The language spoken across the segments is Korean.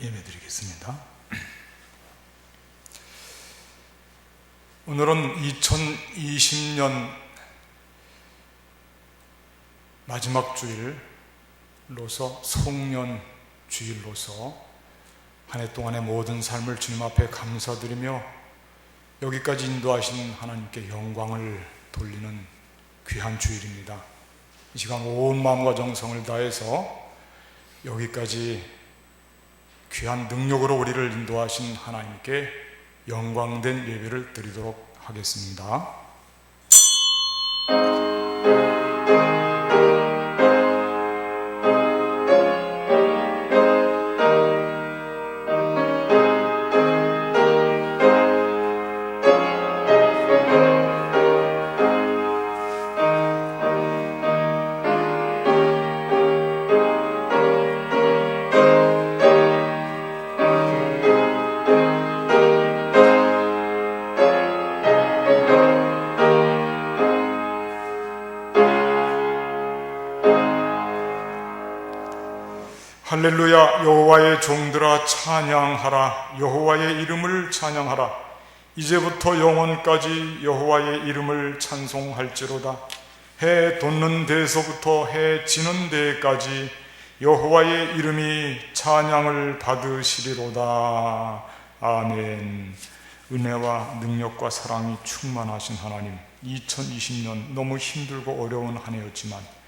예배드리겠습니다. 오늘은 2020년 마지막 주일로서 송년 주일로서 한 해 동안의 모든 삶을 주님 앞에 감사드리며 여기까지 인도하신 하나님께 영광을 돌리는 귀한 주일입니다. 이 시간 온 마음과 정성을 다해서 여기까지 귀한 능력으로 우리를 인도하신 하나님께 영광된 예배를 드리도록 하겠습니다. 할렐루야. 여호와의 종들아 찬양하라. 여호와의 이름을 찬양하라. 이제부터 영원까지 여호와의 이름을 찬송할지로다. 해 돋는 데에서부터 해 지는 데까지 여호와의 이름이 찬양을 받으시리로다. 아멘. 은혜와 능력과 사랑이 충만하신 하나님, 2020년 너무 힘들고 어려운 한 해였지만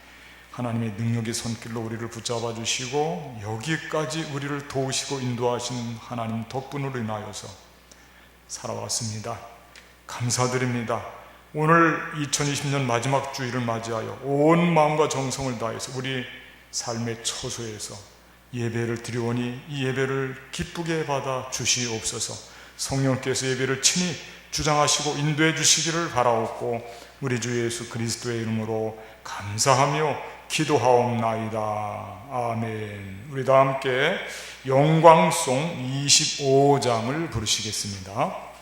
하나님의 능력의 손길로 우리를 붙잡아 주시고 여기까지 우리를 도우시고 인도하신 하나님 덕분으로 인하여서 살아왔습니다. 감사드립니다. 오늘 2020년 마지막 주일을 맞이하여 온 마음과 정성을 다해서 우리 삶의 처소에서 예배를 드리오니 이 예배를 기쁘게 받아 주시옵소서. 성령께서 예배를 친히 주장하시고 인도해 주시기를 바라옵고 우리 주 예수 그리스도의 이름으로 감사하며 기도하옵나이다. 아멘. 우리 다 함께 영광송 25장을 부르시겠습니다.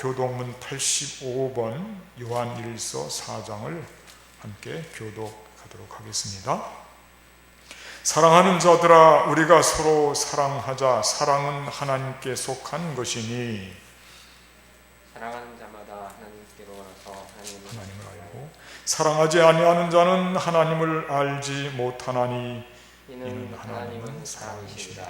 교독문 85번 요한일서 4장을 함께 교독하도록 하겠습니다. 사랑하는 자들아, 우리가 서로 사랑하자. 사랑은 하나님께 속한 것이니 사랑하는 자마다 하나님께로서 하나님을 알고 사랑하지 아니하는 자는 하나님을 알지 못하나니 이는 하나님은 사랑이시라.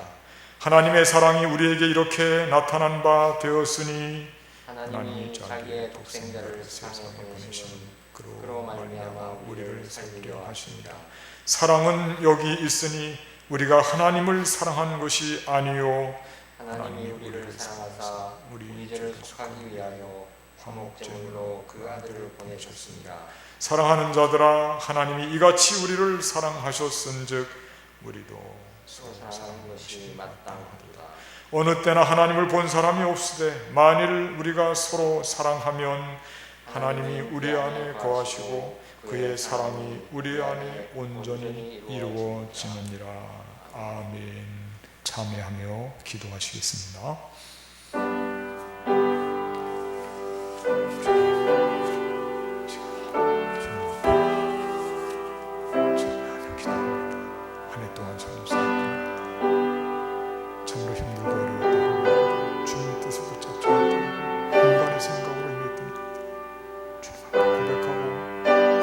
하나님의 사랑이 우리에게 이렇게 나타난 바 되었으니 하나님이 자기의 독생자를 세상에 보내시니 그로 말미암아 우리를 살리려 하십니다. 사랑은 여기 있으니 우리가 하나님을 사랑한 것이 아니요 하나님이 우리를 사랑하사 우리 죄를 속하기 위하여 화목제물로 그 아들을 보내셨습니다. 사랑하는 자들아, 하나님이 이같이 우리를 사랑하셨은즉 우리도 서로 사랑하는 것이 마땅하도다. 어느 때나 하나님을 본 사람이 없으되 만일 우리가 서로 사랑하면 하나님이 우리 안에 거하시고 그의 사랑이 우리 안에 온전히 이루어지느니라. 아멘. 참회하며 기도하시겠습니다. 한 해 동안 참으로 힘들고 어려웠다고 주님의 뜻을 붙잡지 못하고 인간의 생각으로 임했던 주님 앞에 고백하고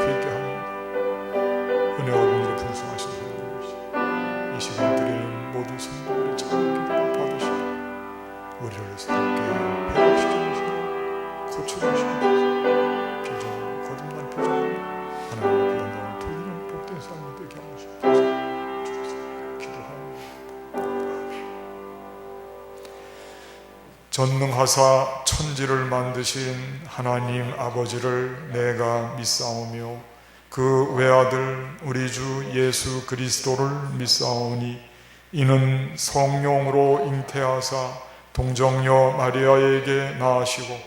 회개하며 은혜와 긍휼이 풍성하신 하나님이시여, 이 시간 드리는 모든 성도들의 작은 기도를 받으시고 우리를 새롭게 회복시켜주시고 고쳐주시고 비전으로 거듭난 비전으로 하나님의 그런 돌리는 복된 삶이 되게 하시옵소서. 전능하사 천지를 만드신 하나님 아버지를 내가 믿사오며 그 외아들 우리 주 예수 그리스도를 믿사오니 이는 성령으로 잉태하사 동정녀 마리아에게 낳으시고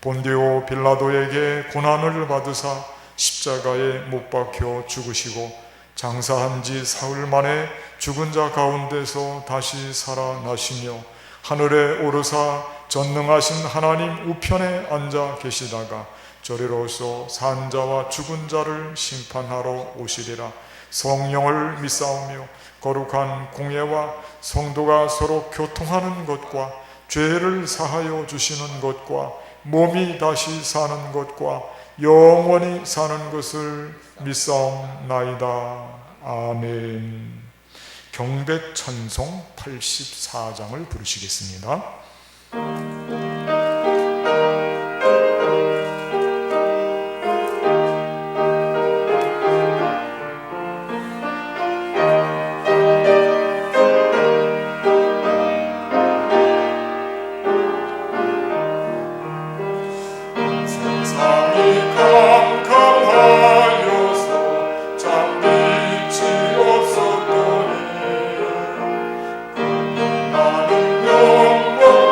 본디오 빌라도에게 고난을 받으사 십자가에 못 박혀 죽으시고 장사한 지 사흘 만에 죽은 자 가운데서 다시 살아나시며 하늘에 오르사 전능하신 하나님 우편에 앉아 계시다가 저리로서 산 자와 죽은 자를 심판하러 오시리라. 성령을 믿사오며 거룩한 공예와 성도가 서로 교통하는 것과 죄를 사하여 주시는 것과 몸이 다시 사는 것과 영원히 사는 것을 믿사옵나이다. 아멘. 경배 찬송 84장을 부르시겠습니다. 영원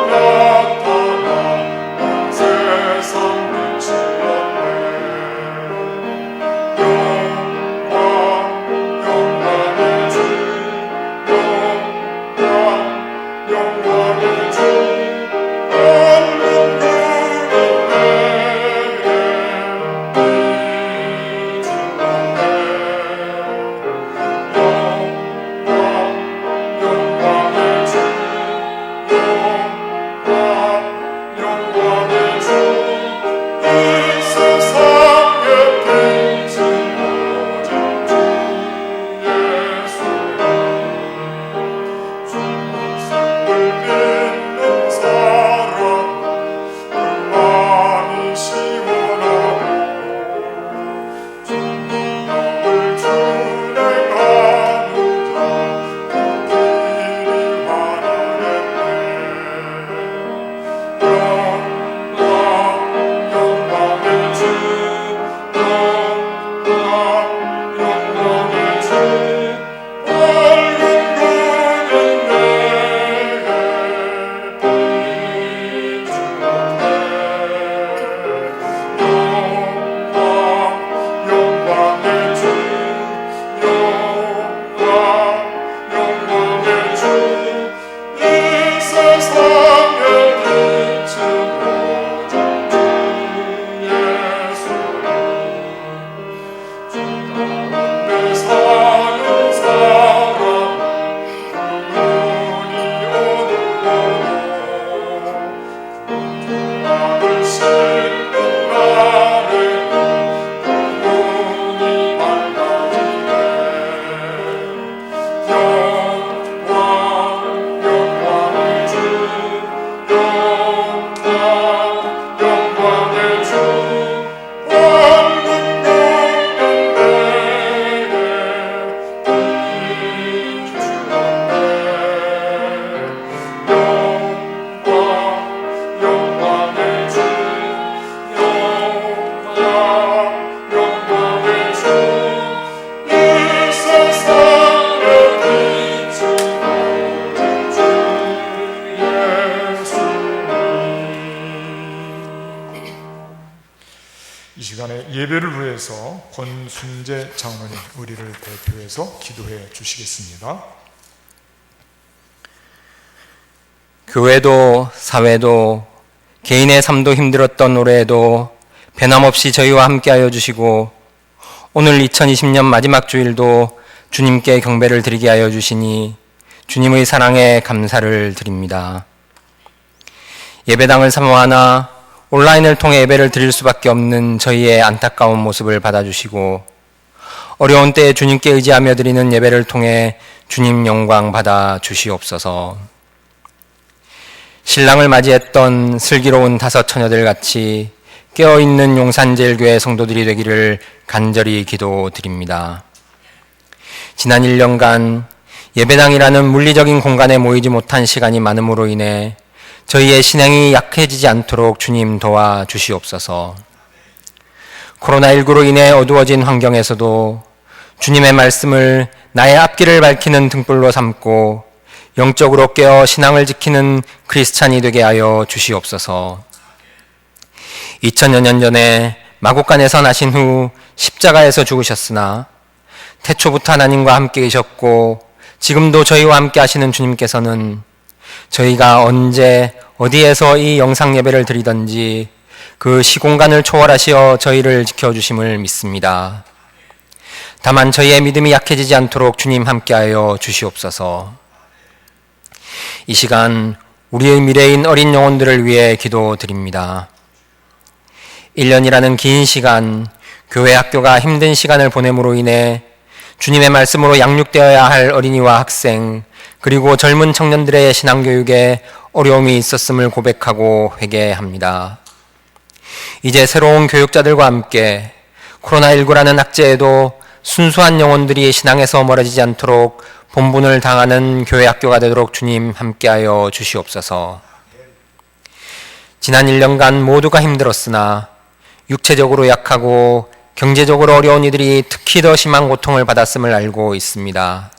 시간에 예배를 위해서 권순재 장로님 우리를 대표해서 기도해 주시겠습니다. 교회도 사회도 개인의 삶도 힘들었던 올해에도 변함없이 저희와 함께하여 주시고 오늘 2020년 마지막 주일도 주님께 경배를 드리게 하여 주시니 주님의 사랑에 감사를 드립니다. 예배당을 사모하나 온라인을 통해 예배를 드릴 수밖에 없는 저희의 안타까운 모습을 받아주시고 어려운 때에 주님께 의지하며 드리는 예배를 통해 주님 영광 받아 주시옵소서. 신랑을 맞이했던 슬기로운 5 처녀들 같이 깨어있는 용산제일교회 성도들이 되기를 간절히 기도드립니다. 지난 1년간 예배당이라는 물리적인 공간에 모이지 못한 시간이 많음으로 인해 저희의 신앙이 약해지지 않도록 주님 도와주시옵소서. 코로나19로 인해 어두워진 환경에서도 주님의 말씀을 나의 앞길을 밝히는 등불로 삼고 영적으로 깨어 신앙을 지키는 크리스찬이 되게 하여 주시옵소서. 2000여 년 전에 마국간에서 나신 후 십자가에서 죽으셨으나 태초부터 하나님과 함께 계셨고 지금도 저희와 함께 하시는 주님께서는 저희가 언제 어디에서 이 영상 예배를 드리든지 그 시공간을 초월하시어 저희를 지켜주심을 믿습니다. 다만 저희의 믿음이 약해지지 않도록 주님 함께하여 주시옵소서. 이 시간 우리의 미래인 어린 영혼들을 위해 기도드립니다. 1년이라는 긴 시간, 교회 학교가 힘든 시간을 보냄으로 인해 주님의 말씀으로 양육되어야 할 어린이와 학생, 그리고 젊은 청년들의 신앙교육에 어려움이 있었음을 고백하고 회개합니다. 이제 새로운 교육자들과 함께 코로나19라는 악재에도 순수한 영혼들이 신앙에서 멀어지지 않도록 본분을 당하는 교회 학교가 되도록 주님 함께하여 주시옵소서. 지난 1년간 모두가 힘들었으나 육체적으로 약하고 경제적으로 어려운 이들이 특히 더 심한 고통을 받았음을 알고 있습니다.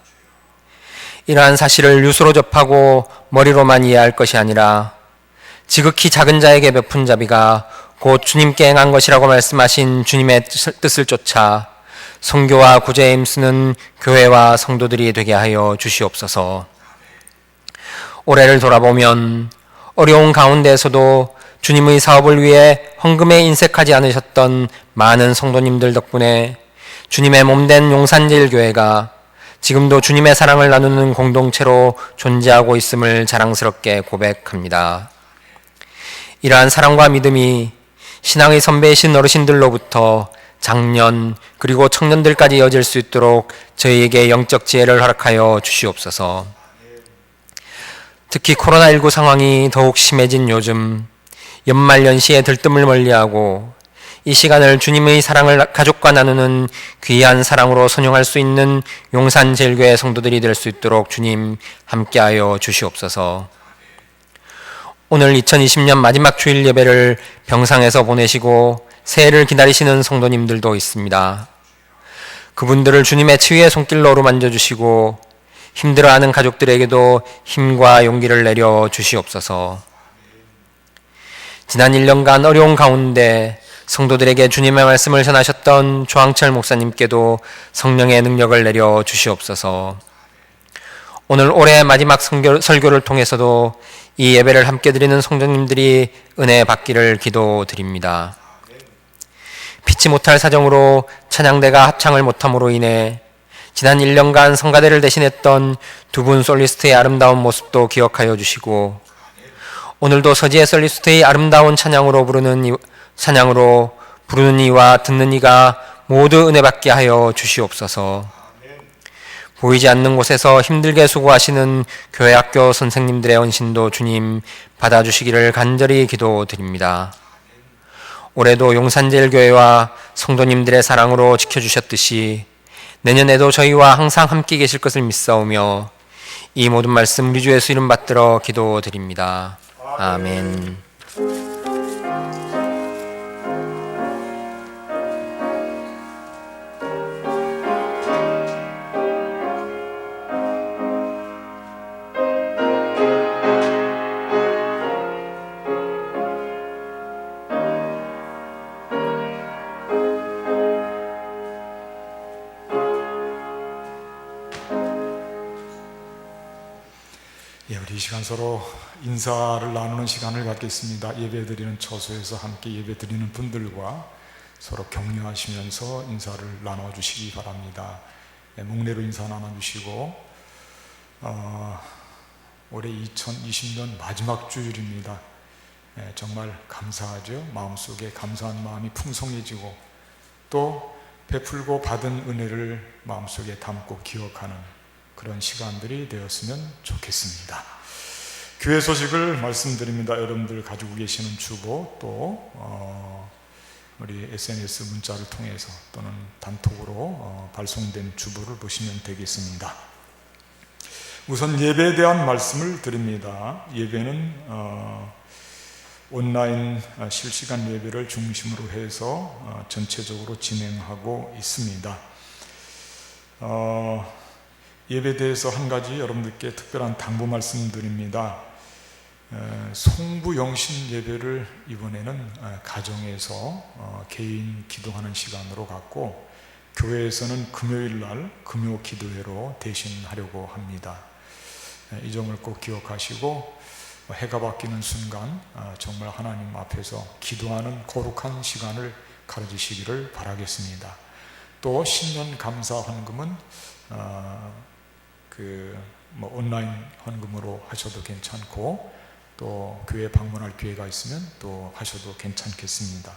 이러한 사실을 뉴스로 접하고 머리로만 이해할 것이 아니라 지극히 작은 자에게 베푼 자비가 곧 주님께 행한 것이라고 말씀하신 주님의 뜻을 쫓아 선교와 구제에 힘쓰는 교회와 성도들이 되게 하여 주시옵소서. 올해를 돌아보면 어려운 가운데에서도 주님의 사업을 위해 헌금에 인색하지 않으셨던 많은 성도님들 덕분에 주님의 몸된 용산제일교회가 지금도 주님의 사랑을 나누는 공동체로 존재하고 있음을 자랑스럽게 고백합니다. 이러한 사랑과 믿음이 신앙의 선배이신 어르신들로부터 장년 그리고 청년들까지 이어질 수 있도록 저희에게 영적 지혜를 허락하여 주시옵소서. 특히 코로나19 상황이 더욱 심해진 요즘 연말연시에 들뜸을 멀리하고 이 시간을 주님의 사랑을 가족과 나누는 귀한 사랑으로 선용할 수 있는 용산제일교회 성도들이 될 수 있도록 주님 함께하여 주시옵소서. 오늘 2020년 마지막 주일 예배를 병상에서 보내시고 새해를 기다리시는 성도님들도 있습니다. 그분들을 주님의 치유의 손길로 어루만져 주시고 힘들어하는 가족들에게도 힘과 용기를 내려 주시옵소서. 지난 1년간 어려운 가운데 성도들에게 주님의 말씀을 전하셨던 조항철 목사님께도 성령의 능력을 내려 주시옵소서. 오늘 올해 마지막 설교를 통해서도 이 예배를 함께 드리는 성도님들이 은혜 받기를 기도드립니다. 피치 못할 사정으로 찬양대가 합창을 못함으로 인해 지난 1년간 성가대를 대신했던 2분 솔리스트의 아름다운 모습도 기억하여 주시고 오늘도 서지혜 솔리스트의 아름다운 찬양으로 부르는 이와 듣는 이가 모두 은혜 받게 하여 주시옵소서. 보이지 않는 곳에서 힘들게 수고하시는 교회 학교 선생님들의 헌신도 주님 받아주시기를 간절히 기도드립니다. 올해도 용산제일교회와 성도님들의 사랑으로 지켜주셨듯이 내년에도 저희와 항상 함께 계실 것을 믿사오며 이 모든 말씀 우리 주 예수 이름 받들어 기도드립니다. 아멘. 우리 이 시간 서로 인사를 나누는 시간을 갖겠습니다. 예배드리는 처소에서 함께 예배드리는 분들과 서로 격려하시면서 인사를 나눠주시기 바랍니다. 목례로 인사 나눠주시고 올해 2020년 마지막 주일입니다. 정말 감사하죠. 마음속에 감사한 마음이 풍성해지고 또 베풀고 받은 은혜를 마음속에 담고 기억하는 그런 시간들이 되었으면 좋겠습니다. 교회 소식을 말씀드립니다. 여러분들 가지고 계시는 주보 또 우리 SNS 문자를 통해서 또는 단톡으로 발송된 주보를 보시면 되겠습니다. 우선 예배에 대한 말씀을 드립니다. 예배는 온라인 실시간 예배를 중심으로 해서 전체적으로 진행하고 있습니다. 예배에 대해서 한 가지 여러분들께 특별한 당부 말씀드립니다. 송부영신 예배를 이번에는 가정에서 개인 기도하는 시간으로 갖고 교회에서는 금요일 날 금요 기도회로 대신하려고 합니다. 이 점을 꼭 기억하시고 해가 바뀌는 순간 정말 하나님 앞에서 기도하는 거룩한 시간을 가져주시기를 바라겠습니다. 또 신년 감사 헌금은 온라인 헌금으로 하셔도 괜찮고 또 교회 방문할 기회가 있으면 또 하셔도 괜찮겠습니다.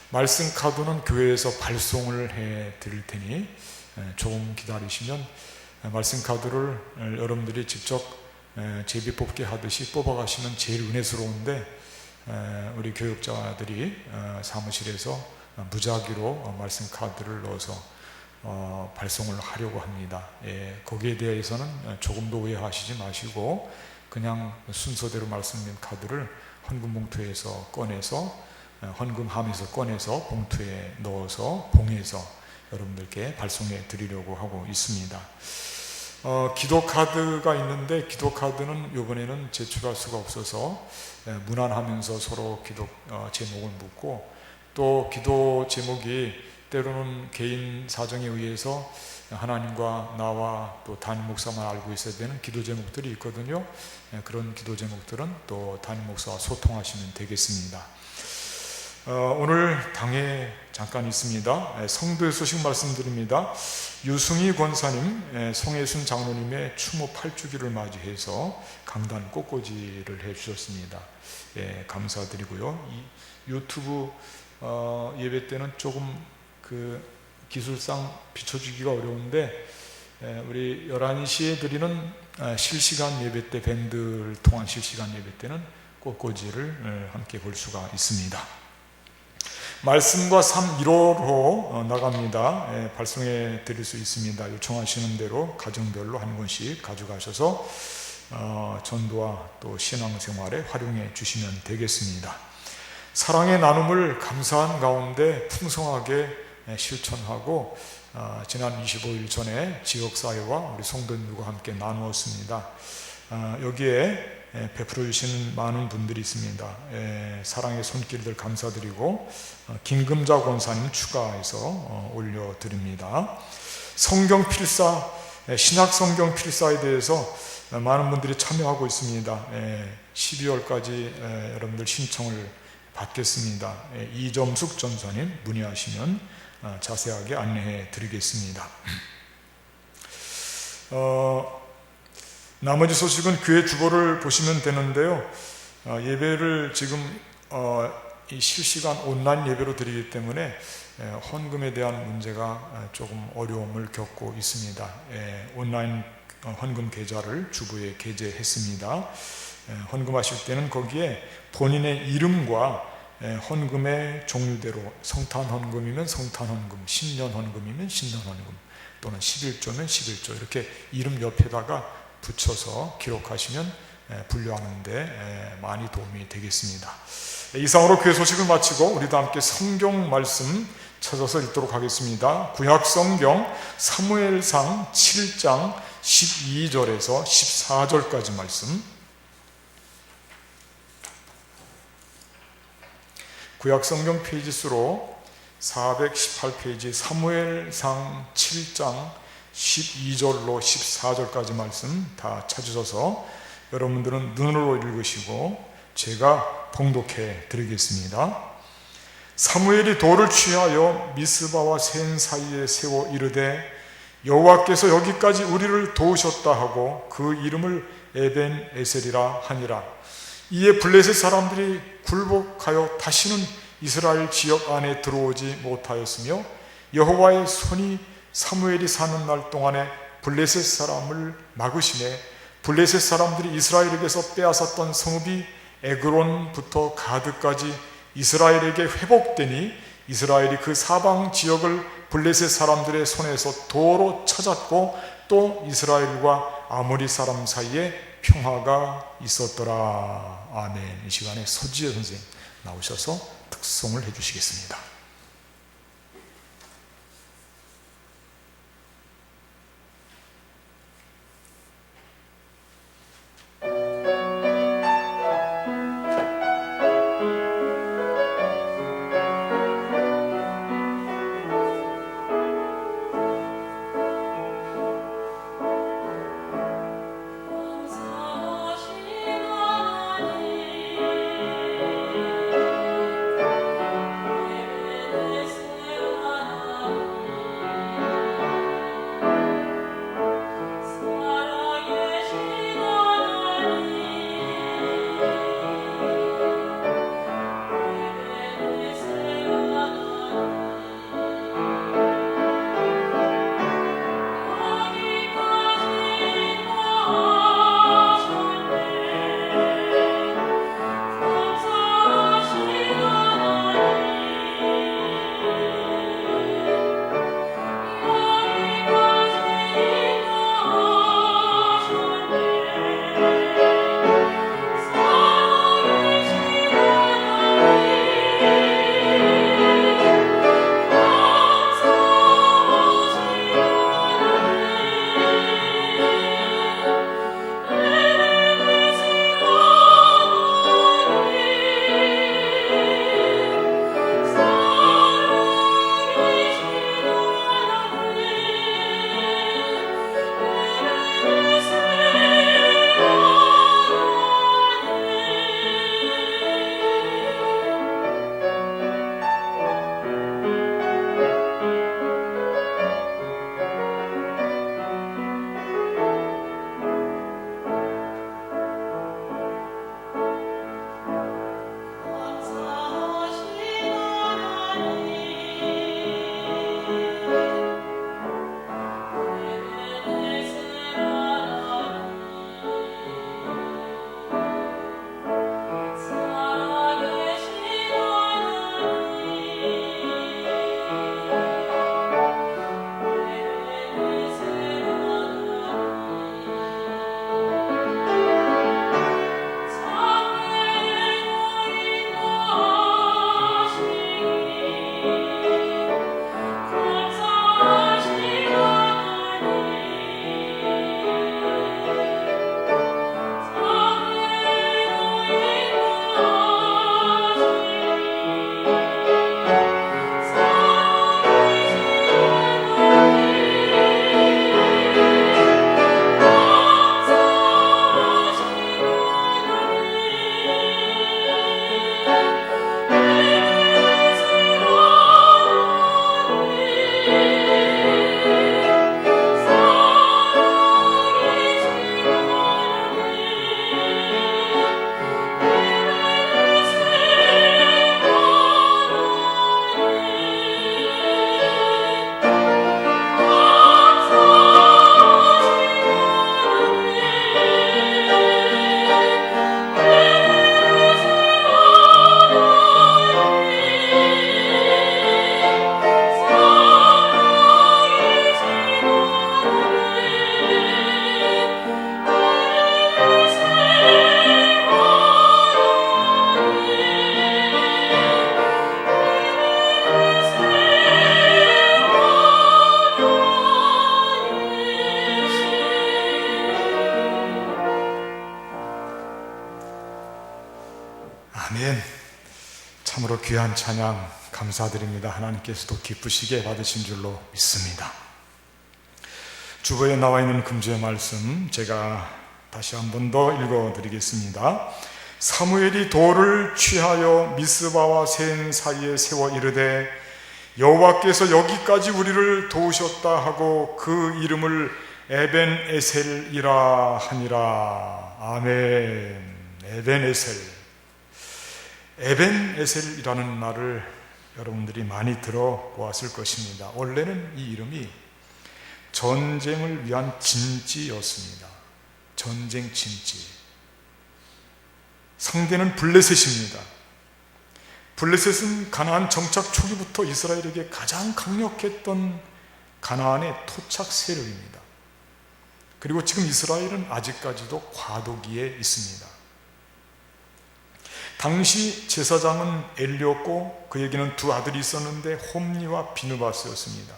말씀 카드는 교회에서 발송을 해 드릴 테니 조금 기다리시면 말씀 카드를 여러분들이 직접 제비 뽑기 하듯이 뽑아가시면 제일 은혜스러운데 우리 교육자들이 사무실에서 무작위로 말씀 카드를 넣어서 발송을 하려고 합니다. 거기에 대해서는 조금 더 오해하시지 마시고 그냥 순서대로 말씀드린 카드를 헌금 봉투에서 꺼내서 헌금함에서 꺼내서 봉투에 넣어서 봉해서 여러분들께 발송해 드리려고 하고 있습니다. 기도 카드가 있는데 기도 카드는 이번에는 제출할 수가 없어서 무난하면서 서로 기도 제목을 묻고 또 기도 제목이 때로는 개인 사정에 의해서 하나님과 나와 또 담임 목사만 알고 있어야 되는 기도 제목들이 있거든요. 그런 기도 제목들은 또 담임 목사와 소통하시면 되겠습니다. 오늘 당에 잠깐 있습니다. 성도의 소식 말씀드립니다. 유승희 권사님, 송혜순 장로님의 추모 8주기를 맞이해서 강단 꽃꽂이를 해주셨습니다. 감사드리고요. 이 유튜브 예배 때는 조금 기술상 비춰주기가 어려운데 우리 11시에 드리는 실시간 예배 때 밴드를 통한 실시간 예배 때는 꽃꽂이를 함께 볼 수가 있습니다. 말씀과 삶 1호로 나갑니다. 발송해 드릴 수 있습니다. 요청하시는 대로 가정별로 한 권씩 가져가셔서 전도와 또 신앙생활에 활용해 주시면 되겠습니다. 사랑의 나눔을 감사한 가운데 풍성하게 실천하고 지난 25일 전에 지역사회와 우리 성도님들과 함께 나누었습니다. 여기에 베풀어 주시는 많은 분들이 있습니다. 사랑의 손길들 감사드리고 김금자 권사님 추가해서 올려드립니다. 성경 필사, 신약 성경 필사에 대해서 많은 분들이 참여하고 있습니다. 12월까지 여러분들 신청을 받겠습니다. 이점숙 전사님 문의하시면 자세하게 안내해 드리겠습니다. 나머지 소식은 교회 주보를 보시면 되는데요. 예배를 지금 이 실시간 온라인 예배로 드리기 때문에 헌금에 대한 문제가 조금 어려움을 겪고 있습니다. 온라인 헌금 계좌를 주보에 게재했습니다. 헌금하실 때는 거기에 본인의 이름과 헌금의 종류대로 성탄 헌금이면 성탄 헌금, 신년 헌금이면 신년 헌금 또는 11조면 11조 이렇게 이름 옆에다가 붙여서 기록하시면 분류하는 데 많이 도움이 되겠습니다. 이상으로 교회 소식을 마치고 우리도 함께 성경 말씀 찾아서 읽도록 하겠습니다. 구약 성경 사무엘상 7장 12절에서 14절까지 말씀. 구약 성경 페이지 수로 418페이지 사무엘상 7장 12절로 14절까지 말씀 다 찾으셔서 여러분들은 눈으로 읽으시고 제가 봉독해 드리겠습니다. 사무엘이 돌을 취하여 미스바와 센 사이에 세워 이르되 여호와께서 여기까지 우리를 도우셨다 하고 그 이름을 에벤 에셀이라 하니라. 이에 블레셋 사람들이 굴복하여 다시는 이스라엘 지역 안에 들어오지 못하였으며 여호와의 손이 사무엘이 사는 날 동안에 블레셋 사람을 막으시매 블레셋 사람들이 이스라엘에게서 빼앗았던 성읍이 에그론부터 가드까지 이스라엘에게 회복되니 이스라엘이 그 사방 지역을 블레셋 사람들의 손에서 도로 찾았고 또 이스라엘과 아모리 사람 사이에 평화가 있었더라. 아멘. 이 시간에 서지혜 선생님 나오셔서 특송을 해주시겠습니다. 아멘. 참으로 귀한 찬양 감사드립니다. 하나님께서도 기쁘시게 받으신 줄로 믿습니다. 주보에 나와 있는 금주의 말씀 제가 다시 한 번 더 읽어드리겠습니다. 사무엘이 돌을 취하여 미스바와 센 사이에 세워 이르되 여호와께서 여기까지 우리를 도우셨다 하고 그 이름을 에벤에셀이라 하니라. 아멘. 에벤에셀. 에벤에셀이라는 말을 여러분들이 많이 들어보았을 것입니다. 원래는 이 이름이 전쟁을 위한 진지였습니다. 전쟁 진지. 상대는 블레셋입니다. 블레셋은 가나안 정착 초기부터 이스라엘에게 가장 강력했던 가나안의 토착 세력입니다. 그리고 지금 이스라엘은 아직까지도 과도기에 있습니다. 당시 제사장은 엘리였고 그에게는 두 아들이 있었는데 홈니와 비느바스였습니다.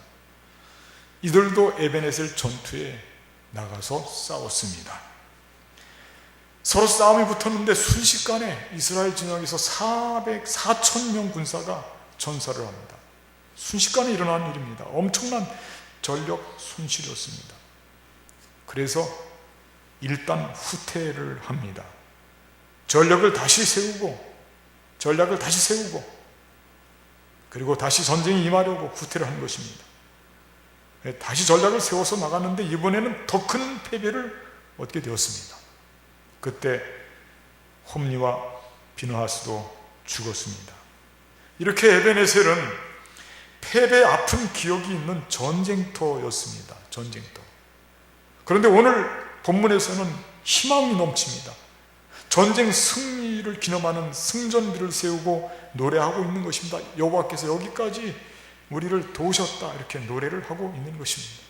이들도 에벤에셀 전투에 나가서 싸웠습니다. 서로 싸움이 붙었는데 순식간에 이스라엘 진영에서 4,000명 군사가 전사를 합니다. 순식간에 일어난 일입니다. 엄청난 전력 손실이었습니다. 그래서 일단 후퇴를 합니다. 전략을 다시 세우고 그리고 다시 전쟁에 임하려고 후퇴를 한 것입니다. 다시 전략을 세워서 나갔는데 이번에는 더 큰 패배를 얻게 되었습니다. 그때 홈니와 비느하스도 죽었습니다. 이렇게 에벤에셀은 패배 아픈 기억이 있는 전쟁터였습니다. 전쟁터. 그런데 오늘 본문에서는 희망이 넘칩니다. 전쟁 승리를 기념하는 승전비를 세우고 노래하고 있는 것입니다. 여호와께서 여기까지 우리를 도우셨다, 이렇게 노래를 하고 있는 것입니다.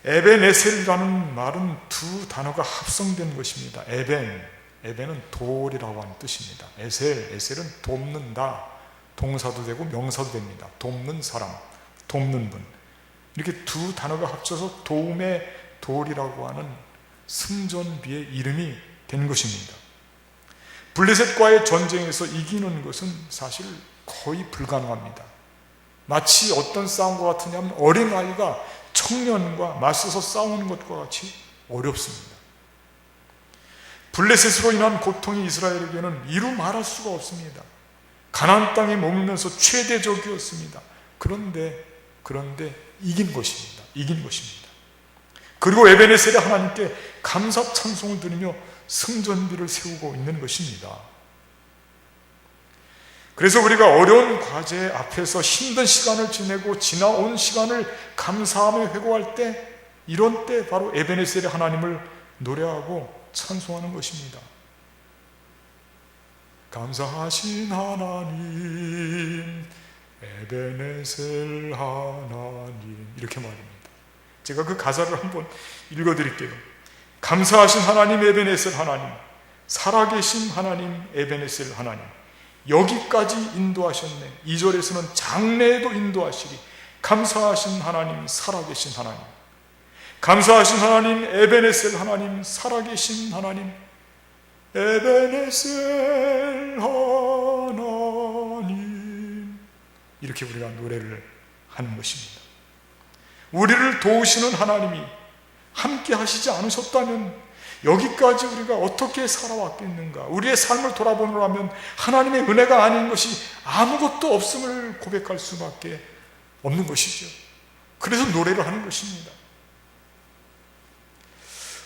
에벤에셀이라는 말은 두 단어가 합성된 것입니다. 에벤은 돌이라고 하는 뜻입니다. 에셀은 돕는다, 동사도 되고 명사도 됩니다. 돕는 사람, 돕는 분, 이렇게 두 단어가 합쳐서 도움의 돌이라고 하는 승전비의 이름이 된 것입니다. 블레셋과의 전쟁에서 이기는 것은 사실 거의 불가능합니다. 마치 어떤 싸움과 같으냐면 어린아이가 청년과 맞서서 싸우는 것과 같이 어렵습니다. 블레셋으로 인한 고통이 이스라엘에게는 이루 말할 수가 없습니다. 가나안 땅에 머물면서 최대적이었습니다. 그런데 이긴 것입니다. 그리고 에벤에셀의 하나님께 감사 찬송을 드리며 승전비를 세우고 있는 것입니다. 그래서 우리가 어려운 과제 앞에서 힘든 시간을 지내고 지나온 시간을 감사하며 회고할 때, 이런 때 바로 에벤에셀의 하나님을 노래하고 찬송하는 것입니다. 감사하신 하나님, 에벤에셀 하나님, 이렇게 말입니다. 제가 그 가사를 한번 읽어드릴게요. 감사하신 하나님, 에벤에셀 하나님, 살아계신 하나님, 에벤에셀 하나님, 여기까지 인도하셨네. 2절에서는 장래에도 인도하시리. 감사하신 하나님, 살아계신 하나님, 감사하신 하나님, 에벤에셀 하나님, 살아계신 하나님, 에벤에셀 하나님, 이렇게 우리가 노래를 하는 것입니다. 우리를 도우시는 하나님이 함께 하시지 않으셨다면 여기까지 우리가 어떻게 살아왔겠는가? 우리의 삶을 돌아보느라면 하나님의 은혜가 아닌 것이 아무것도 없음을 고백할 수밖에 없는 것이죠. 그래서 노래를 하는 것입니다.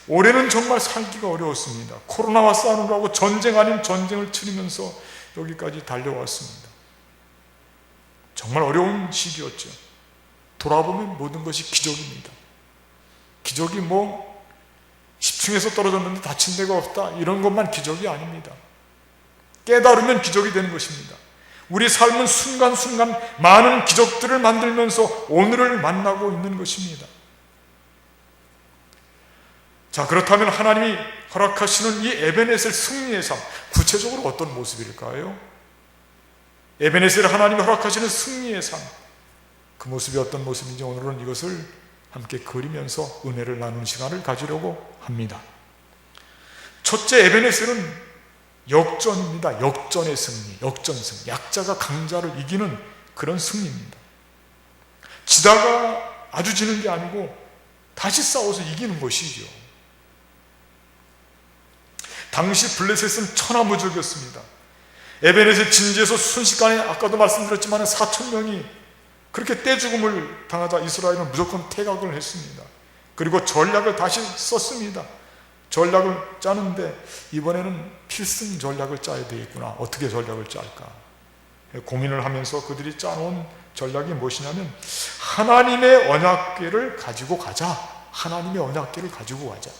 올해는 정말 살기가 어려웠습니다. 코로나와 싸우느라고 전쟁 아닌 전쟁을 치르면서 여기까지 달려왔습니다. 정말 어려운 시기였죠. 돌아보면 모든 것이 기적입니다. 기적이 10층에서 떨어졌는데 다친 데가 없다, 이런 것만 기적이 아닙니다. 깨달으면 기적이 되는 것입니다. 우리 삶은 순간순간 많은 기적들을 만들면서 오늘을 만나고 있는 것입니다. 자, 그렇다면 하나님이 허락하시는 이 에벤에셀 승리의 삶, 구체적으로 어떤 모습일까요? 에벤에셀 하나님이 허락하시는 승리의 삶, 그 모습이 어떤 모습인지 오늘은 이것을 함께 그리면서 은혜를 나누는 시간을 가지려고 합니다. 첫째, 에벤에셀은 역전입니다. 역전의 승리, 역전승. 약자가 강자를 이기는 그런 승리입니다. 지다가 아주 지는 게 아니고 다시 싸워서 이기는 것이죠. 당시 블레셋은 천하무적이었습니다. 에베네셀 진지에서 순식간에 아까도 말씀드렸지만 4,000명이 그렇게 떼죽음을 당하자 이스라엘은 무조건 퇴각을 했습니다. 그리고 전략을 다시 썼습니다. 전략을 짜는데 이번에는 필승 전략을 짜야 되겠구나. 어떻게 전략을 짤까? 고민을 하면서 그들이 짜놓은 전략이 무엇이냐면 하나님의 언약궤를 가지고 가자. 하나님의 언약궤를 가지고 가자.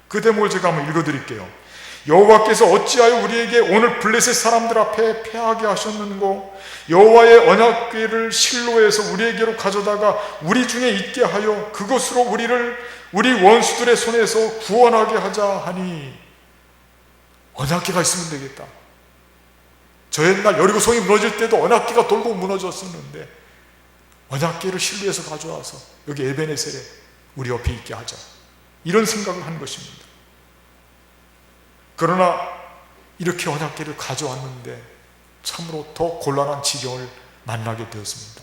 그 대목을 제가 한번 읽어드릴게요. 여호와께서 어찌하여 우리에게 오늘 블레셋 사람들 앞에 패하게 하셨는고 여호와의 언약궤를 실로에서 우리에게로 가져다가 우리 중에 있게 하여 그것으로 우리를 우리 원수들의 손에서 구원하게 하자 하니. 언약궤가 있으면 되겠다. 저 옛날 여리고성이 무너질 때도 언약궤가 돌고 무너졌었는데 언약궤를 실로에서 가져와서 여기 에베네셀에 우리 옆에 있게 하자. 이런 생각을 한 것입니다. 그러나 이렇게 언약궤를 가져왔는데 참으로 더 곤란한 지경을 만나게 되었습니다.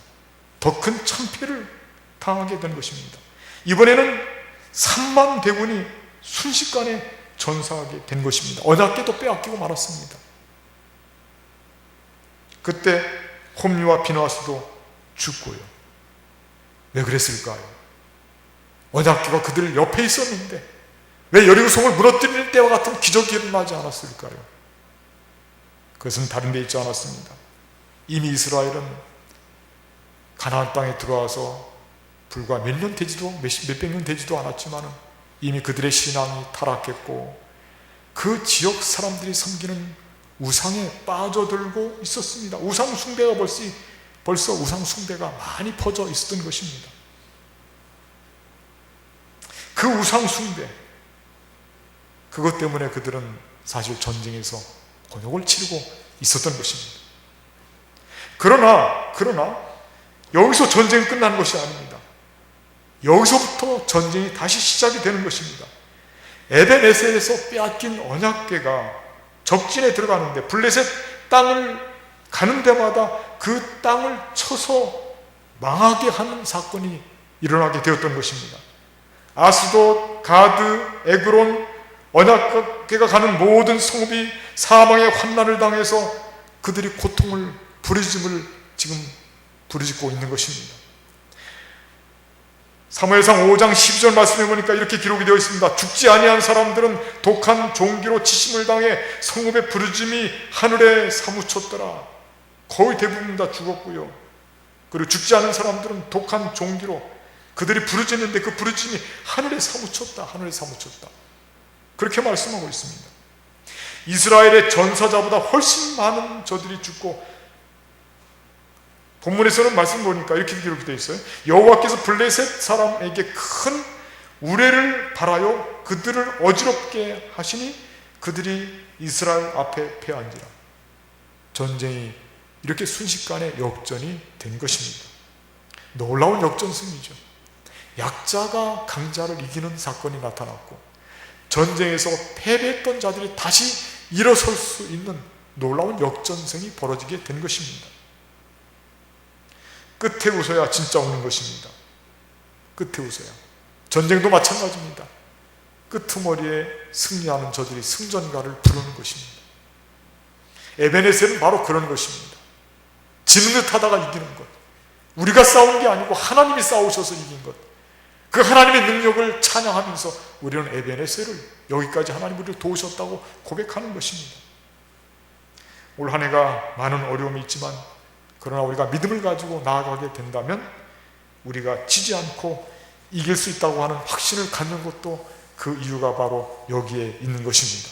더 큰 참패를 당하게 된 것입니다. 이번에는 3만 대군이 순식간에 전사하게 된 것입니다. 언약궤도 빼앗기고 말았습니다. 그때 홈리와 비나스도 죽고요. 왜 그랬을까요? 언약궤가 그들 옆에 있었는데 왜 여리고성을 무너뜨릴 때와 같은 기적이 일어나지 않았을까요? 그것은 다른 데 있지 않았습니다. 이미 이스라엘은 가나안 땅에 들어와서 불과 몇 년 되지도 몇백 년 되지도 않았지만 이미 그들의 신앙이 타락했고 그 지역 사람들이 섬기는 우상에 빠져들고 있었습니다. 우상 숭배가 벌써 우상 숭배가 많이 퍼져 있었던 것입니다. 그 우상 숭배, 그것 때문에 그들은 사실 전쟁에서 곤욕을 치르고 있었던 것입니다. 그러나 여기서 전쟁이 끝나는 것이 아닙니다. 여기서부터 전쟁이 다시 시작이 되는 것입니다. 에벤에셀에서 빼앗긴 언약궤가 적진에 들어가는데 블레셋 땅을 가는 데마다 그 땅을 쳐서 망하게 하는 사건이 일어나게 되었던 것입니다. 아스돗, 가드, 에그론, 언약궤가 가는 모든 성읍이 사망의 환난을 당해서 그들이 고통을 부르짖음을 지금 부르짖고 있는 것입니다. 사무엘상 5장 12절 말씀해 보니까 이렇게 기록이 되어 있습니다. 죽지 아니한 사람들은 독한 종기로 치심을 당해 성읍의 부르짖음이 하늘에 사무쳤더라. 거의 대부분 다 죽었고요. 그리고 죽지 않은 사람들은 독한 종기로 그들이 부르짖는데 그 부르짖음이 하늘에 사무쳤다. 하늘에 사무쳤다. 그렇게 말씀하고 있습니다. 이스라엘의 전사자보다 훨씬 많은 저들이 죽고 본문에서는 말씀 보니까 이렇게 기록되어 있어요. 여호와께서 블레셋 사람에게 큰 우레를 발하여 그들을 어지럽게 하시니 그들이 이스라엘 앞에 패한지라. 전쟁이 이렇게 순식간에 역전이 된 것입니다. 놀라운 역전승이죠. 약자가 강자를 이기는 사건이 나타났고 전쟁에서 패배했던 자들이 다시 일어설 수 있는 놀라운 역전승이 벌어지게 된 것입니다. 끝에 웃어야 진짜 웃는 것입니다. 끝에 웃어야. 전쟁도 마찬가지입니다. 끄트머리에 승리하는 저들이 승전가를 부르는 것입니다. 에베네셀은 바로 그런 것입니다. 지는 듯 하다가 이기는 것. 우리가 싸운 게 아니고 하나님이 싸우셔서 이긴 것. 그 하나님의 능력을 찬양하면서 우리는 에베네셀을 여기까지 하나님 우리를 도우셨다고 고백하는 것입니다. 올 한 해가 많은 어려움이 있지만 그러나 우리가 믿음을 가지고 나아가게 된다면 우리가 지지 않고 이길 수 있다고 하는 확신을 갖는 것도 그 이유가 바로 여기에 있는 것입니다.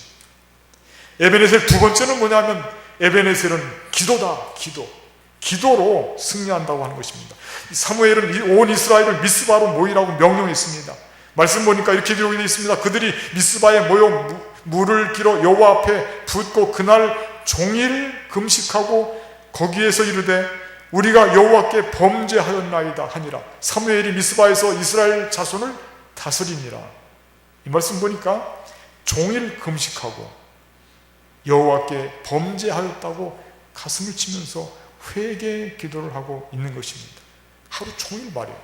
에베네셀 두 번째는 뭐냐면 에베네셀은 기도다. 기도로 승리한다고 하는 것입니다. 사무엘은 온 이스라엘을 미스바로 모이라고 명령했습니다. 말씀 보니까 이렇게 기록이 되어 있습니다. 그들이 미스바에 모여 물을 길어 여호와 앞에 붓고 그날 종일 금식하고 거기에서 이르되 우리가 여호와께 범죄하였나이다 하니라. 사무엘이 미스바에서 이스라엘 자손을 다스리니라. 이 말씀 보니까 종일 금식하고 여호와께 범죄하였다고 가슴을 치면서 회개 기도를 하고 있는 것입니다. 하루 종일 말이에요.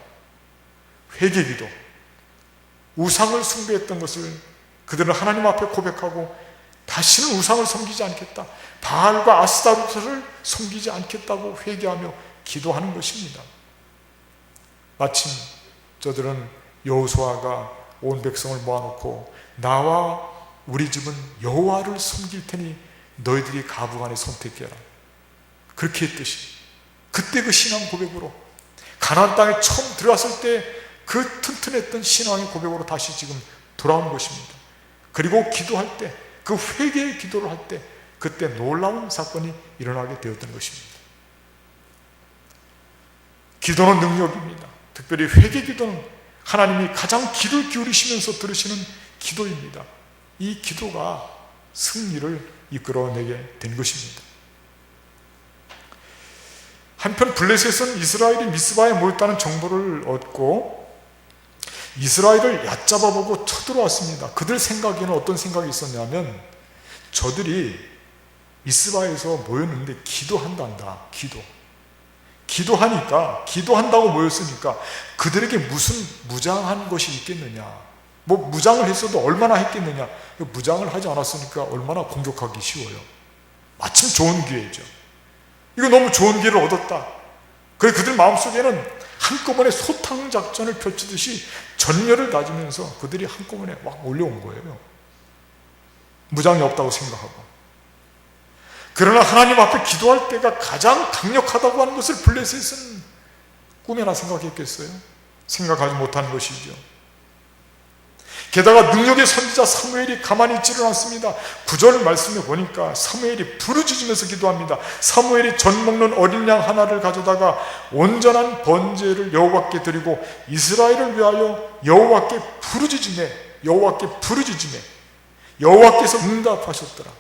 회개 기도. 우상을 숭배했던 것을 그들은 하나님 앞에 고백하고 다시는 우상을 섬기지 않겠다, 바알과 아스타로트를 섬기지 않겠다고 회개하며 기도하는 것입니다. 마침 저들은 여호수아가 온 백성을 모아놓고 나와 우리 집은 여호와를 섬길 테니 너희들이 가부간에 선택해라, 그렇게 했듯이 그때 그 신앙 고백으로 가나안 땅에 처음 들어왔을 때 그 튼튼했던 신앙의 고백으로 다시 지금 돌아온 것입니다. 그리고 기도할 때, 그 회개의 기도를 할 때 그때 놀라운 사건이 일어나게 되었던 것입니다. 기도는 능력입니다. 특별히 회개 기도는 하나님이 가장 귀를 기울이시면서 들으시는 기도입니다. 이 기도가 승리를 이끌어내게 된 것입니다. 한편 블레셋은 이스라엘이 미스바에 모였다는 정보를 얻고 이스라엘을 얕잡아보고 쳐들어왔습니다. 그들 생각에는 어떤 생각이 있었냐면 저들이 미스바에서 모였는데 기도한단다. 기도하니까, 기도한다고 모였으니까 그들에게 무슨 무장한 것이 있겠느냐, 뭐 무장을 했어도 얼마나 했겠느냐, 무장을 하지 않았으니까 얼마나 공격하기 쉬워요. 마침 좋은 기회죠. 이거 너무 좋은 기회를 얻었다. 그래서 그들 마음속에는 한꺼번에 소탕작전을 펼치듯이 전열을 다지면서 그들이 한꺼번에 막 몰려온 거예요. 무장이 없다고 생각하고. 그러나 하나님 앞에 기도할 때가 가장 강력하다고 하는 것을 블레셋은 꿈에나 생각했겠어요? 생각하지 못한 것이죠. 게다가 능력의 선지자 사무엘이 가만히 있지를 않습니다. 9절 말씀에 보니까 사무엘이 부르짖으면서 기도합니다. 사무엘이 젖 먹는 어린 양 하나를 가져다가 온전한 번제를 여호와께 드리고 이스라엘을 위하여 여호와께 부르짖으매 여호와께서 응답하셨더라.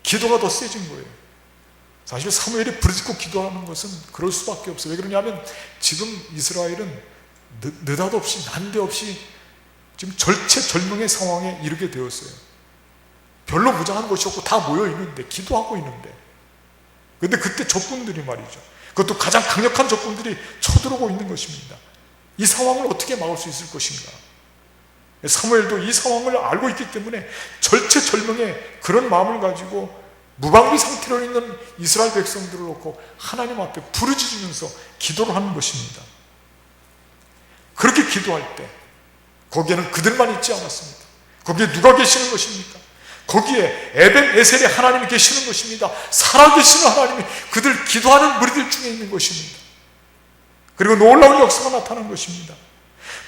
기도가 더 세진 거예요. 사실 사무엘이 부르짖고 기도하는 것은 그럴 수밖에 없어요. 왜 그러냐면 지금 이스라엘은 느닷없이 난데없이 지금 절체절명의 상황에 이르게 되었어요. 별로 무장한 것이 없고 다 모여있는데, 기도하고 있는데, 근데 그때 적군들이 말이죠, 그것도 가장 강력한 적군들이 쳐들어오고 있는 것입니다. 이 상황을 어떻게 막을 수 있을 것인가. 사무엘도 이 상황을 알고 있기 때문에 절체절명의 그런 마음을 가지고 무방비 상태로 있는 이스라엘 백성들을 놓고 하나님 앞에 부르짖으면서 기도를 하는 것입니다. 그렇게 기도할 때 거기에는 그들만 있지 않았습니다. 거기에 누가 계시는 것입니까? 거기에 에벤에셀의 하나님이 계시는 것입니다. 살아계시는 하나님이 그들 기도하는 무리들 중에 있는 것입니다. 그리고 놀라운 역사가 나타난 것입니다.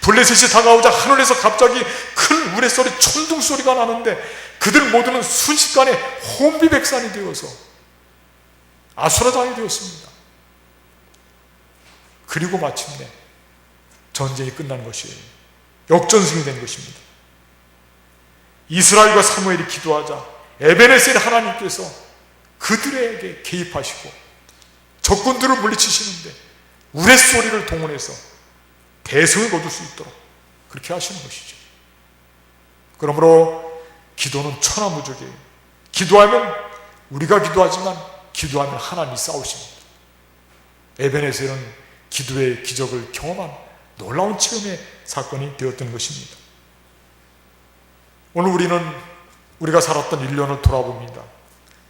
블레셋이 다가오자 하늘에서 갑자기 큰 우레소리, 천둥소리가 나는데 그들 모두는 순식간에 혼비백산이 되어서 아수라장이 되었습니다. 그리고 마침내 전쟁이 끝난 것이에요. 역전승이 된 것입니다. 이스라엘과 사무엘이 기도하자 에벤에셀 하나님께서 그들에게 개입하시고 적군들을 물리치시는데 우레소리를 동원해서 대성을 거둘 수 있도록 그렇게 하시는 것이죠. 그러므로 기도는 천하무적이에요. 기도하면 우리가 기도하지만 기도하면 하나님이 싸우십니다. 에벤에셀은 기도의 기적을 경험한 놀라운 체험의 사건이 되었던 것입니다. 오늘 우리가 살았던 1년을 돌아봅니다.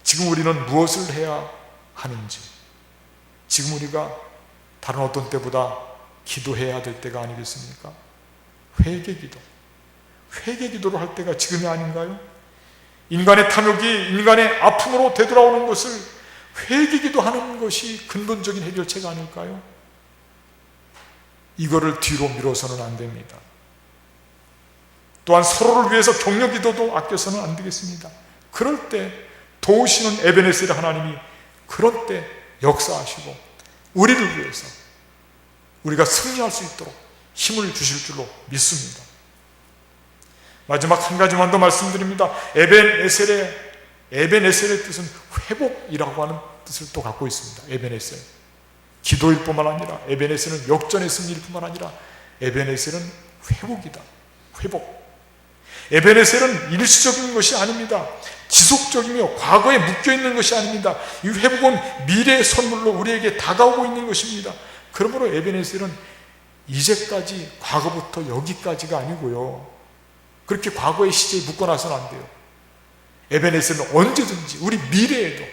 지금 우리는 무엇을 해야 하는지, 지금 우리가 다른 어떤 때보다 기도해야 될 때가 아니겠습니까? 회개 기도를 할 때가 지금이 아닌가요? 인간의 탐욕이 인간의 아픔으로 되돌아오는 것을 회개 기도하는 것이 근본적인 해결책이 아닐까요? 이거를 뒤로 미뤄서는 안 됩니다. 또한 서로를 위해서 격려 기도도 아껴서는 안 되겠습니다. 그럴 때 도우시는 에벤에셀 하나님이 그럴 때 역사하시고 우리를 위해서 우리가 승리할 수 있도록 힘을 주실 줄로 믿습니다. 마지막 한 가지만 더 말씀드립니다. 에벤에셀의 뜻은 회복이라고 하는 뜻을 또 갖고 있습니다. 에벤에셀, 기도일 뿐만 아니라 에벤에셀은 역전의 승리일 뿐만 아니라 에벤에셀은 회복이다. 회복. 에벤에셀은 일시적인 것이 아닙니다. 지속적이며 과거에 묶여있는 것이 아닙니다. 이 회복은 미래의 선물로 우리에게 다가오고 있는 것입니다. 그러므로 에벤에셀은 이제까지, 과거부터 여기까지가 아니고요, 그렇게 과거의 시제에 묶어놔서는 안 돼요. 에베네셀은 언제든지 우리 미래에도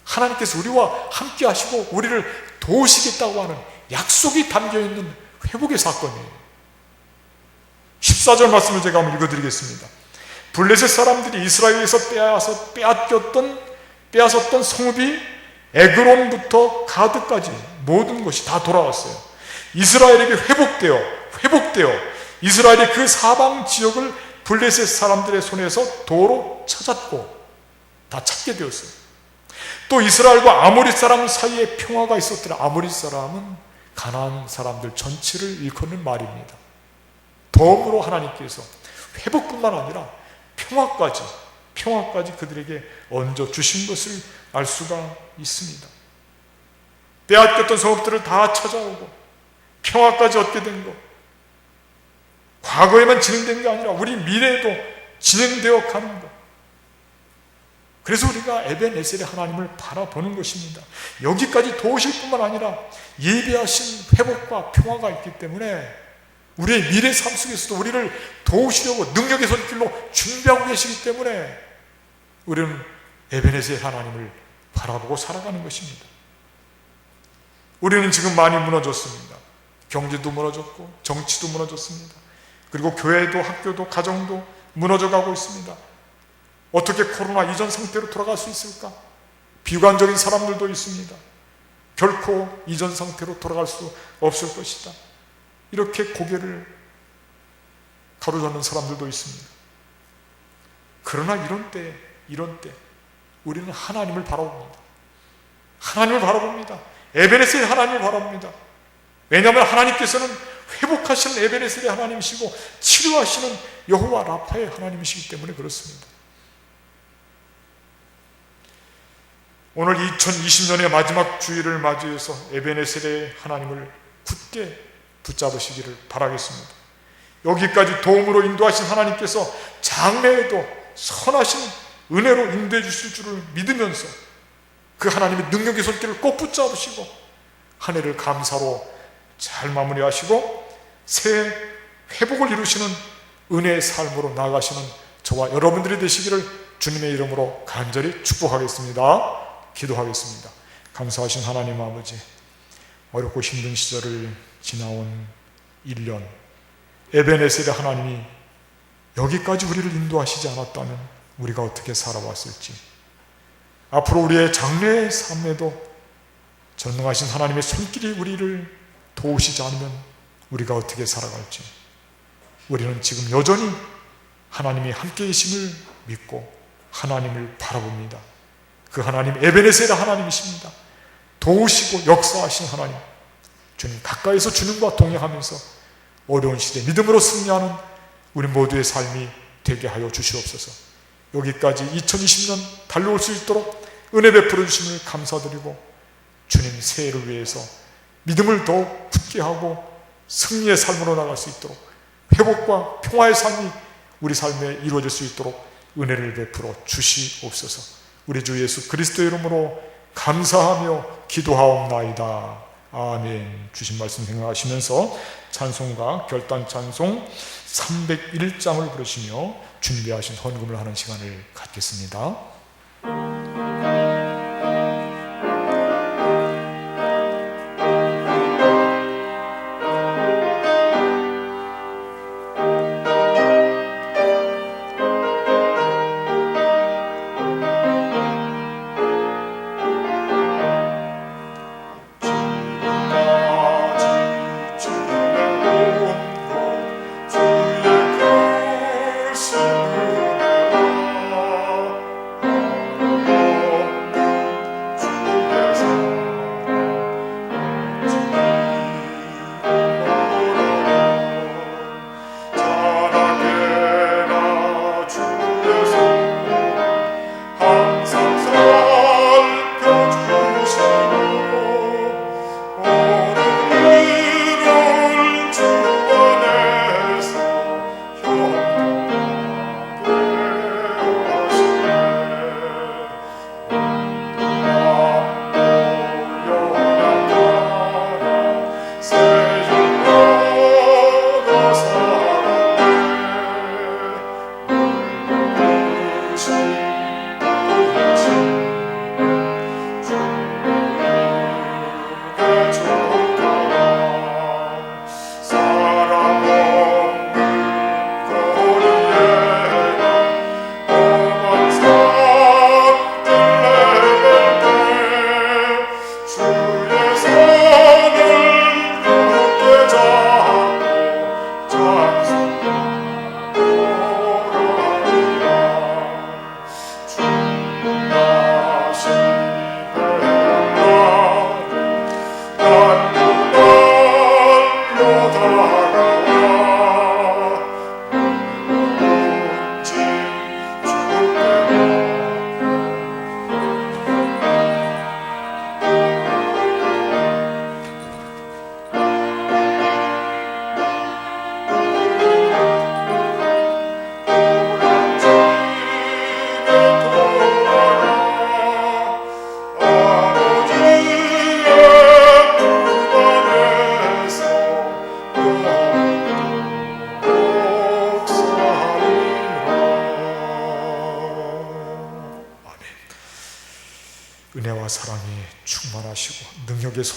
하나님께서 우리와 함께 하시고 우리를 도우시겠다고 하는 약속이 담겨있는 회복의 사건이에요. 14절 말씀을 제가 한번 읽어드리겠습니다. 블레셋 사람들이 이스라엘에서 빼앗았던 성읍이 에그론부터 가드까지 모든 것이 다 돌아왔어요. 이스라엘에게 회복되어 이스라엘의 그 사방 지역을 블레셋 사람들의 손에서 도로 찾았고 다 찾게 되었어요. 또 이스라엘과 아모리 사람 사이에 평화가 있었더라. 아모리 사람은 가나안 사람들 전체를 일컫는 말입니다. 덤으로 하나님께서 회복뿐만 아니라 평화까지 그들에게 얹어 주신 것을 알 수가 있습니다. 빼앗겼던 성읍들을 다 찾아오고 평화까지 얻게 된 것, 과거에만 진행된 게 아니라 우리 미래에도 진행되어 가는 것. 그래서 우리가 에벤에셀의 하나님을 바라보는 것입니다. 여기까지 도우실 뿐만 아니라 예비하신 회복과 평화가 있기 때문에 우리의 미래 삶 속에서도 우리를 도우시려고 능력의 손길로 준비하고 계시기 때문에 우리는 에벤에셀의 하나님을 바라보고 살아가는 것입니다. 우리는 지금 많이 무너졌습니다. 경제도 무너졌고 정치도 무너졌습니다. 그리고 교회도 학교도 가정도 무너져가고 있습니다. 어떻게 코로나 이전 상태로 돌아갈 수 있을까? 비관적인 사람들도 있습니다. 결코 이전 상태로 돌아갈 수 없을 것이다. 이렇게 고개를 가로젓는 사람들도 있습니다. 그러나 이런 때 우리는 하나님을 바라봅니다. 하나님을 바라봅니다. 에베네셀의 하나님을 바라봅니다. 왜냐하면 하나님께서는 회복하시는 에베네셀의 하나님이시고 치료하시는 여호와 라파의 하나님이시기 때문에 그렇습니다. 오늘 2020년의 마지막 주일을 맞이해서 에베네셀의 하나님을 굳게 붙잡으시기를 바라겠습니다. 여기까지 도움으로 인도하신 하나님께서 장래에도 선하신 은혜로 인도해 주실 줄을 믿으면서 그 하나님의 능력의 손길을 꼭 붙잡으시고 한 해를 감사로 잘 마무리하시고 새 회복을 이루시는 은혜의 삶으로 나아가시는 저와 여러분들이 되시기를 주님의 이름으로 간절히 축복하겠습니다. 기도하겠습니다. 감사하신 하나님 아버지, 어렵고 힘든 시절을 지나온 1년 에베네셀의 하나님이 여기까지 우리를 인도하시지 않았다면 우리가 어떻게 살아왔을지, 앞으로 우리의 장래의 삶에도 전능하신 하나님의 손길이 우리를 도우시지 않으면 우리가 어떻게 살아갈지, 우리는 지금 여전히 하나님이 함께 계심을 믿고 하나님을 바라봅니다. 그 하나님 에베네셀의 하나님이십니다. 도우시고 역사하신 하나님, 주님 가까이서 주님과 동행하면서 어려운 시대 믿음으로 승리하는 우리 모두의 삶이 되게 하여 주시옵소서. 여기까지 2020년 달려올 수 있도록 은혜 베풀어 주심을 감사드리고 주님 새해를 위해서 믿음을 더욱 굳게 하고 승리의 삶으로 나갈 수 있도록, 회복과 평화의 삶이 우리 삶에 이루어질 수 있도록 은혜를 베풀어 주시옵소서. 우리 주 예수 그리스도의 이름으로 감사하며 기도하옵나이다. 아멘. 주신 말씀 생각하시면서 찬송가 결단 찬송 301장을 부르시며 준비하신 헌금을 하는 시간을 갖겠습니다. 주의 크신 은혜와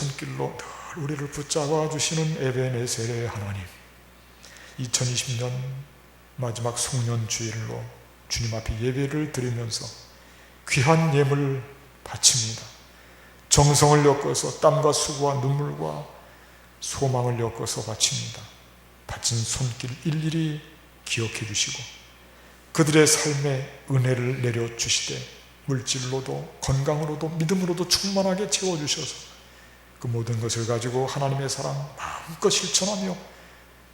손길로 늘 우리를 붙잡아 주시는 에베네셀의 하나님, 2020년 마지막 송년 주일로 주님 앞에 예배를 드리면서 귀한 예물 바칩니다. 정성을 엮어서 땀과 수고와 눈물과 소망을 엮어서 바칩니다. 바친 손길 일일이 기억해 주시고 그들의 삶에 은혜를 내려주시되 물질로도 건강으로도 믿음으로도 충만하게 채워주셔서 그 모든 것을 가지고 하나님의 사랑 마음껏 실천하며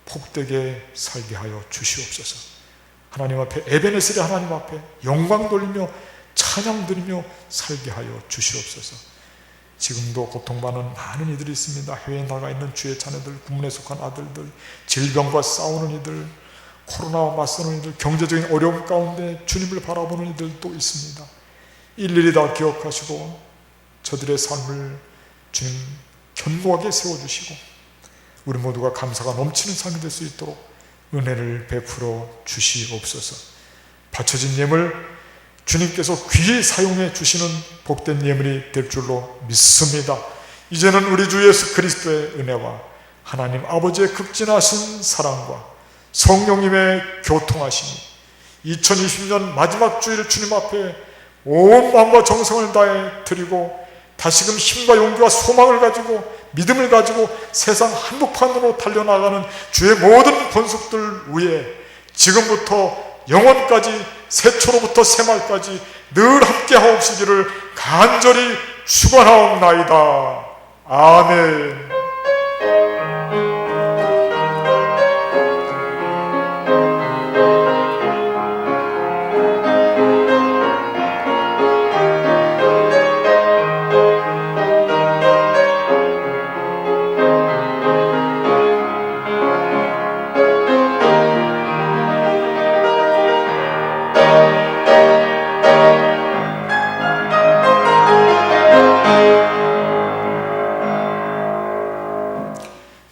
복되게 살게 하여 주시옵소서. 하나님 앞에, 에베네셀의 하나님 앞에 영광 돌리며 찬양 드리며 살게 하여 주시옵소서. 지금도 고통받는 많은 이들이 있습니다. 해외에 나가 있는 주의 자녀들, 국문에 속한 아들들, 질병과 싸우는 이들, 코로나와 맞서는 이들, 경제적인 어려움 가운데 주님을 바라보는 이들도 있습니다. 일일이 다 기억하시고 저들의 삶을 주님 견고하게 세워주시고 우리 모두가 감사가 넘치는 삶이 될 수 있도록 은혜를 베풀어 주시옵소서. 바쳐진 예물 주님께서 귀히 사용해 주시는 복된 예물이 될 줄로 믿습니다. 이제는 우리 주 예수 그리스도의 은혜와 하나님 아버지의 극진하신 사랑과 성령님의 교통하심이 2020년 마지막 주일 주님 앞에 온 마음과 정성을 다해 드리고 다시금 힘과 용기와 소망을 가지고 믿음을 가지고 세상 한복판으로 달려나가는 주의 모든 권속들 위에 지금부터 영원까지 새초로부터 새말까지 늘 함께 하옵시기를 간절히 축원하옵나이다. 아멘.